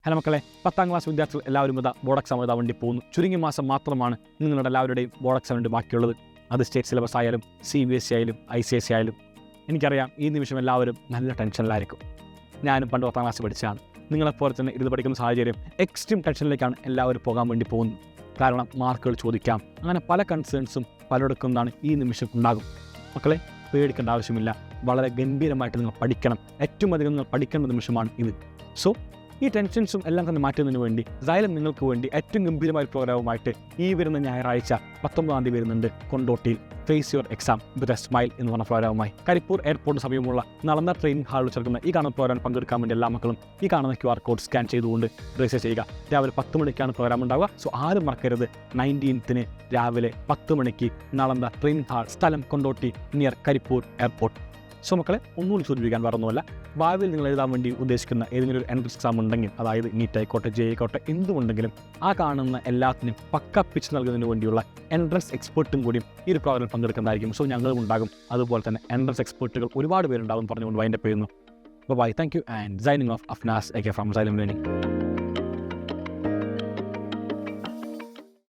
Hello മക്കളെ, 10ാം class വിദ്യാർത്ഥികൾ എല്ലാവരും ബോർഡ് എക്സാം എഴുതാൻ വേണ്ടി പോകുന്നു. ചുരുങ്ങിയ മാസം മാത്രമാണ് നിങ്ങളുടെ എല്ലാവരുടെയും ബോർഡ് എക്സാം വേണ്ടി ബാക്കിയുള്ളത്. അത് സ്റ്റേറ്റ് സിലബസ് ആയാലും CBSE ആയാലും ICSE ആയാലും. എനിക്കറിയാം ഈ നിമിഷം എല്ലാവരും നല്ല ടെൻഷനിലായിരിക്കും. ഞാനും പണ്ട് 10ാം ക്ലാസ് പഠിച്ചതാണ്. നിങ്ങളെപ്പോലെ തന്നെ ഇത് പഠിക്കുന്ന സാഹചര്യം എക്സ്ട്രീം ടെൻഷനിലേക്കാണ് എല്ലാവരും പോകാൻ വേണ്ടി പോകുന്നത്. കാരണം മാർക്കുകൾ ചോദിക്കാം, അങ്ങനെ പല കൺസേൺസും പലയിടത്തും നിന്നാണ് ഈ നിമിഷം ഉണ്ടാകും. മക്കളെ, പേടിക്കേണ്ട ആവശ്യമില്ല. വളരെ ഗംഭീരമായിട്ട് നിങ്ങൾ പഠിക്കണം. ഏറ്റവും അധികം നിങ്ങൾ പഠിക്കേണ്ട നിമിഷമാണ് ഇത്. സോ ഈ ടെൻഷൻസും എല്ലാം തന്നെ മാറ്റുന്നതിന് വേണ്ടി Xylem നിങ്ങൾക്ക് വേണ്ടി ഏറ്റവും ഗംഭീരമായ പ്രോഗ്രാമുമായിട്ട് ഈ വരുന്ന ഞായറാഴ്ച 19-ാം തീയതി വരുന്നുണ്ട്. കൊണ്ടോട്ടിയിൽ face your exam with a smile എന്ന് പറഞ്ഞ പ്രോഗ്രാമുമായി കരിപ്പൂർ എയർപോർട്ടിന് സമീപമുള്ള നളന്ദ ട്രെയിനിങ് ഹാളിൽ ചേർക്കുന്ന ഈ കാണുന്ന പ്രോഗ്രാം പങ്കെടുക്കാൻ വേണ്ടി എല്ലാ മക്കളും ഈ കാണുന്ന QR കോഡ് സ്കാൻ ചെയ്തുകൊണ്ട് രജിസ്റ്റർ ചെയ്യുക. രാവിലെ 10 മണിക്കാണ് പ്രോഗ്രാം ഉണ്ടാവുക. സോ ആരും മറക്കരുത്. 19th രാവിലെ 10 മണിക്ക് നളന്ദ ട്രെയിനിങ് ഹാൾ, സ്ഥലം Kondotty, near Karipur airport. So മക്കളെ, ഒന്നുകൂടി സൂചിപ്പിക്കാൻ പറഞ്ഞല്ല, ഭാവിയിൽ നിങ്ങൾ എഴുതാൻ വേണ്ടി ഉദ്ദേശിക്കുന്ന ഏതെങ്കിലും ഒരു എൻട്രൻസ് എക്സാം ഉണ്ടെങ്കിൽ, അതായത് നീറ്റ് ആയിക്കോട്ടെ, JEE ആയിക്കോട്ടെ, എന്തുമുണ്ടെങ്കിലും ആ കാണുന്ന എല്ലാത്തിനും പക്ക പിച്ച് നൽകുന്നതിന് വേണ്ടിയുള്ള എൻട്രൻസ് എക്സ്പെർട്ടും കൂടിയും ഈ ഒരു പ്രോഗ്രാമിൽ പങ്കെടുക്കുന്നതായിരിക്കും. സോ ഞങ്ങളും ഉണ്ടാകും. അതുപോലെ തന്നെ എൻട്രൻസ് എക്സ്പെർട്ടുകൾ ഒരുപാട് പേരുണ്ടാകും പറഞ്ഞുകൊണ്ട് വൈൻഡപ്പ് ചെയ്യുന്നു. Bye, thank you and signing off Afnas from Xylem Learning.